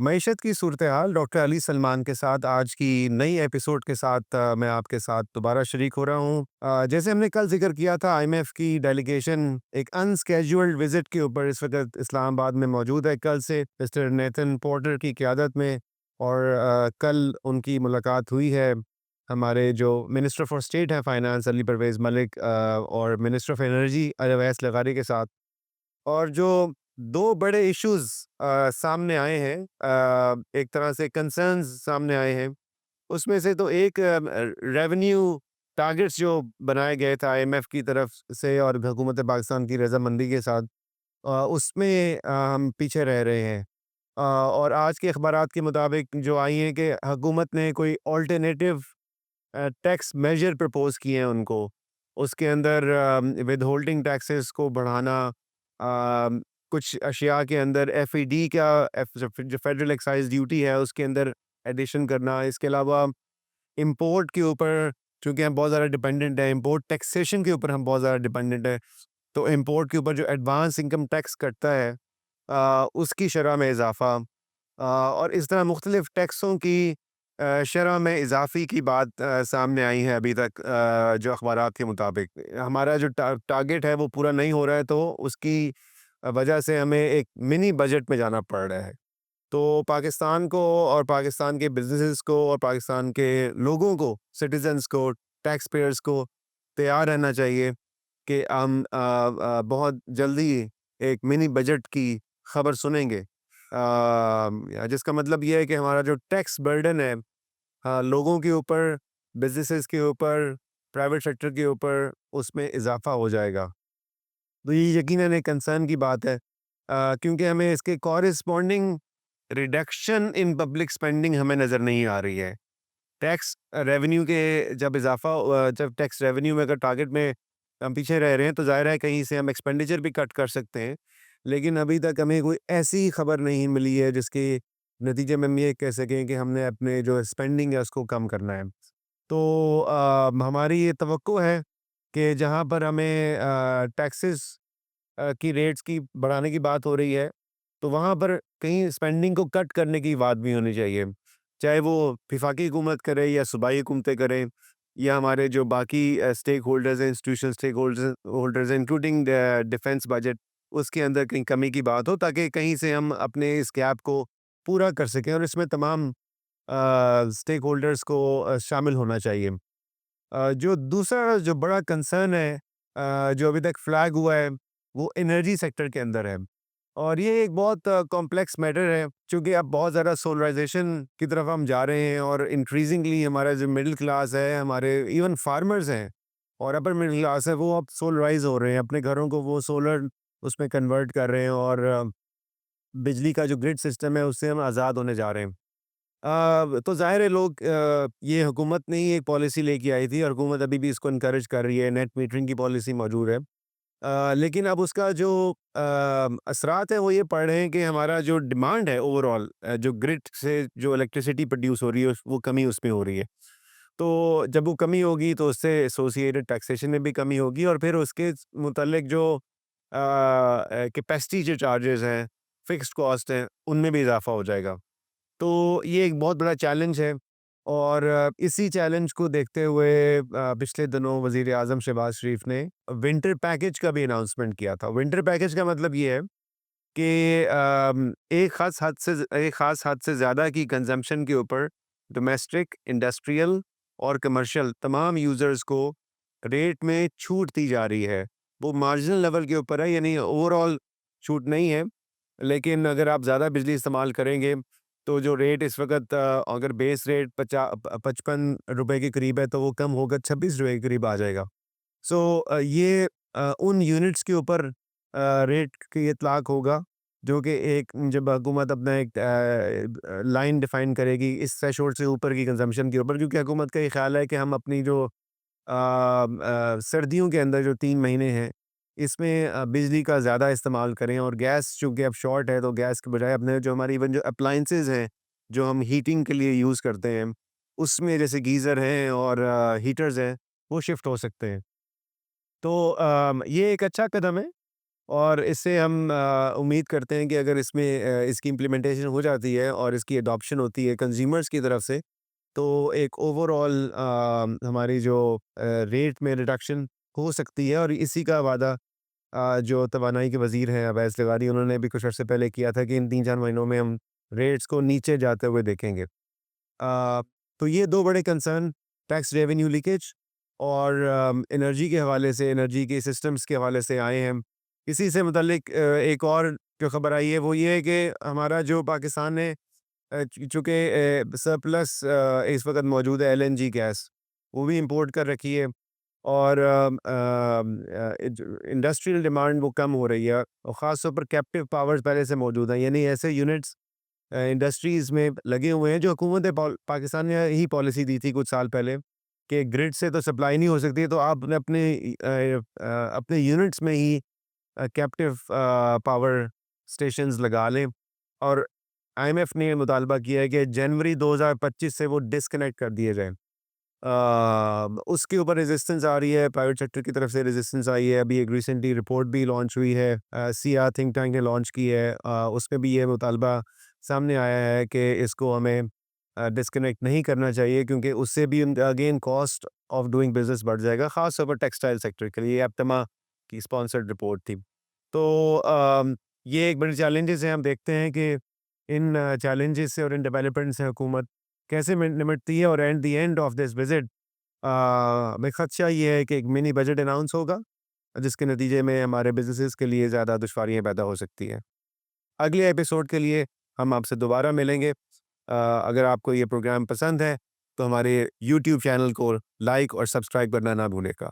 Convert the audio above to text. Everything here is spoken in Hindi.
मईशत की सूरत-ए-हाल डॉक्टर अली सलमान के साथ आज की नई एपिसोड के साथ मैं आपके साथ दोबारा शरीक हो रहा हूँ। जैसे हमने कल ज़िक्र किया था आईएमएफ की डेलीगेशन एक अनस्केड्यूल्ड विज़िट के ऊपर इस वक़्त इस्लामाबाद में मौजूद है कल से मिस्टर नेथन पोर्टर की क़यादत में और कल उनकी मुलाकात हुई है हमारे जो मिनिस्टर फॉर स्टेट हैं फाइनेंस अली परवेज़ मलिक और मिनिस्टर ऑफ एनर्जी अवैस लगारी के साथ। और जो 2 बड़े इश्यूज़ सामने आए हैं एक तरह से कंसर्न्स सामने आए हैं, उसमें से तो एक रेवेन्यू टारगेट्स जो बनाए गए थे आईएमएफ की तरफ से और हुकूमत पाकिस्तान की रज़ामंदी के साथ उसमें हम पीछे रह रहे हैं। और आज के अखबारात के मुताबिक जो आई हैं कि हुकूमत ने कोई अल्टरनेटिव टैक्स मेजर प्रपोज़ किए हैं उनको। उसके अंदर विदहोल्डिंग टैक्सेस को बढ़ाना, कुछ अशिया के अंदर एफईडी का जो फेडरल एक्साइज़ ड्यूटी है उसके अंदर एडिशन करना। इसके अलावा इंपोर्ट के ऊपर चूँकि हम बहुत ज़्यादा डिपेंडेंट हैं, इंपोर्ट टैक्सेशन के ऊपर हम बहुत ज़्यादा डिपेंडेंट हैं, तो इंपोर्ट के ऊपर जो एडवांस इनकम टैक्स कटता है उसकी शरह में इज़ाफ़ा और इस तरह मुख्तलिफ़ टैक्सों की शरह में इज़ाफ़े की बात सामने आई है अभी तक जो अखबारात के मुताबिक। हमारा जो टारगेट है वो पूरा नहीं हो रहा है तो उसकी वजह से हमें एक मिनी बजट में जाना पड़ रहा है। तो पाकिस्तान को और पाकिस्तान के बिज़नेसेस को और पाकिस्तान के लोगों को, सिटिज़न्स को, टैक्स पेयर्स को तैयार रहना चाहिए कि हम बहुत जल्दी एक मिनी बजट की खबर सुनेंगे। जिसका मतलब ये है कि हमारा जो टैक्स बर्डन है लोगों के ऊपर, बिज़नेसेस के ऊपर, प्राइवेट सेक्टर के ऊपर, उसमें इज़ाफ़ा हो जाएगा। तो ये यकीनन एक कंसर्न की बात है क्योंकि हमें इसके corresponding reduction in public spending हमें नज़र नहीं आ रही है। टैक्स रेवेन्यू के जब टैक्स रेवेन्यू में अगर टारगेट में हम पीछे रह रहे हैं तो ज़ाहिर है कहीं से हम एक्सपेंडिचर भी कट कर सकते हैं। लेकिन अभी तक हमें कोई ऐसी खबर नहीं मिली है जिसके नतीजे में हम ये कह सकें कि हमने अपने जो स्पेंडिंग है उसको कम करना है। तो हमारी ये तवक्को है कि जहाँ पर हमें टैक्सेस की रेट्स की बढ़ाने की बात हो रही है, तो वहाँ पर कहीं स्पेंडिंग को कट करने की बात भी होनी चाहिए। चाहे वो वफाकी हुकूमत करे या सूबाई हुकूमतें करें या हमारे जो बाकी स्टेक होल्डर्स हैं, इंस्टीट्यूशनल स्टेक होल्डर्स होल्डर्स हैं इंक्लूडिंग डिफेंस बजट, उसके अंदर कहीं कमी की बात हो ताकि कहीं से हम अपने इस गैप को पूरा कर सकें और इसमें तमाम स्टेक होल्डर्स को शामिल होना चाहिए। जो दूसरा जो बड़ा कंसर्न है जो अभी तक फ्लैग हुआ है, वो एनर्जी सेक्टर के अंदर है और ये एक बहुत कॉम्प्लेक्स मैटर है क्योंकि अब बहुत ज़्यादा सोलराइजेशन की तरफ हम जा रहे हैं और इंक्रीजिंगली हमारा जो मिडिल क्लास है, हमारे इवन फार्मर्स हैं और अपर मिडिल क्लास है, वो अब सोलराइज़ हो रहे हैं। अपने घरों को वो सोलर उसमें कन्वर्ट कर रहे हैं और बिजली का जो ग्रिड सिस्टम है, उससे हम आज़ाद होने जा रहे हैं। तो ज़ाहिर है लोग ये हुकूमत ने ही एक पॉलिसी लेके आई थी और हुकूमत अभी भी इसको इनकरेज कर रही है, नेट मीटरिंग की पॉलिसी मौजूद है। लेकिन अब उसका जो असरात हैं वो ये पड़ रहे हैं कि हमारा जो डिमांड है ओवरऑल जो ग्रिड से जो इलेक्ट्रिसिटी प्रोड्यूस हो रही है वो कमी उसमें हो रही है। तो जब वो कमी होगी तो उससे एसोसिएटेड टैक्सेशन में भी कमी होगी और फिर उसके मुतल्लिक जो कैपेसिटी जो चार्जेस हैं, फिक्स्ड कॉस्ट हैं, उनमें भी इज़ाफ़ा हो जाएगा। तो ये एक बहुत बड़ा चैलेंज है और इसी चैलेंज को देखते हुए पिछले दिनों वज़ीर-ए-आज़म शहबाज़ शरीफ ने विंटर पैकेज का भी अनाउंसमेंट किया था। विंटर पैकेज का मतलब ये है कि एक ख़ास हद से ज़्यादा की कंज़म्पशन के ऊपर डोमेस्टिक, इंडस्ट्रियल और कमर्शियल तमाम यूज़र्स को रेट में छूट दी जा रही है। वो मार्जिनल लेवल के ऊपर है यानी ओवरऑल छूट नहीं है। लेकिन अगर आप ज़्यादा बिजली इस्तेमाल करेंगे, तो जो रेट इस वक़्त अगर बेस रेट 55 रुपए के करीब है, तो वो कम होकर 26 रुपए के करीब आ जाएगा। सो ये उन यूनिट्स के ऊपर रेट की इतलाक होगा, जो कि एक जब हुकूमत अपना एक लाइन डिफ़ाइन करेगी इस थ्रेशोल्ड से ऊपर की कंज़म्पशन के ऊपर क्योंकि हुकूमत का ये ख़्याल है कि हम अपनी जो सर्दियों के अंदर जो 3 महीने हैं, इसमें बिजली का ज़्यादा इस्तेमाल करें और गैस चूँकि अब शॉर्ट है, तो गैस के बजाय अपने जो हमारी इवन जो अप्लायंसेज़ हैं, जो हम हीटिंग के लिए यूज़ करते हैं, उसमें जैसे गीज़र हैं और हीटर्स हैं, वो शिफ्ट हो सकते हैं। तो ये एक अच्छा कदम है और इससे हम उम्मीद करते हैं कि अगर इसमें इसकी इम्प्लीमेंटेशन हो जाती है और इसकी एडॉप्शन होती है कंज्यूमर्स की तरफ से, तो एक ओवरऑल हमारी जो रेट में रिडक्शन हो सकती है। और इसी का वादा जो तवानाई के वज़ीर हैं अवैस ज़रदारी, उन्होंने भी कुछ अर्से पहले किया था कि इन 3-4 महीनों में हम रेट्स को नीचे जाते हुए देखेंगे। तो ये 2 बड़े कंसर्न, टैक्स रेवेन्यू लीकेज और एनर्जी के हवाले से, एनर्जी के सिस्टम्स के हवाले से आए हैं। इसी से मुतल्लिक एक और जो खबर आई है वो ये है कि हमारा जो पाकिस्तान ने चूँकि सरप्लस इस वक़्त मौजूद है एलएनजी गैस, वो भी इम्पोर्ट कर रखी है। और इंडस्ट्रियल डिमांड वो कम हो रही है और ख़ास तौर पर कैप्टिव पावर्स पहले से मौजूद हैं, यानी ऐसे यूनिट्स इंडस्ट्रीज़ में लगे हुए हैं जो हुकूमत पाकिस्तान ने ही पॉलिसी दी थी कुछ साल पहले कि ग्रिड से तो सप्लाई नहीं हो सकती, तो आप अपने यूनिट्स में ही कैप्टिव पावर स्टेशंस लगा लें। और आईएमएफ ने मुतालबा किया है कि जनवरी 2025 से वो डिस्कनेक्ट कर दिए जाएँ। उसके ऊपर रेजिस्टेंस आ रही है, प्राइवेट सेक्टर की तरफ से रेजिस्टेंस आई है। अभी एक रिसेंटली रिपोर्ट भी लॉन्च हुई है, सीआर थिंक टैंक ने लॉन्च की है। उसमें भी ये मुतालबा सामने आया है कि इसको हमें डिस्कनेक्ट नहीं करना चाहिए, क्योंकि उससे भी again cost of doing business बढ़ जाएगा, ख़ास तौर पर टेक्सटाइल सेक्टर के लिए। एप्टमा की स्पॉन्सर्ड रिपोर्ट थी। तो ये एक बड़ी चैलेंजेस हैं। हम देखते हैं कि इन चैलेंजेस से और इन डेवलपमेंट से हुकूमत कैसे निपटती है। और at the end of this visit हमें खदशा ये है कि एक मिनी बजट अनाउंस होगा, जिसके नतीजे में हमारे बिजनेसेस के लिए ज़्यादा दुश्वारियाँ पैदा हो सकती हैं। अगले एपिसोड के लिए हम आपसे दोबारा मिलेंगे। अगर आपको ये प्रोग्राम पसंद है तो हमारे यूट्यूब चैनल को लाइक और सब्सक्राइब करना ना भूलेगा।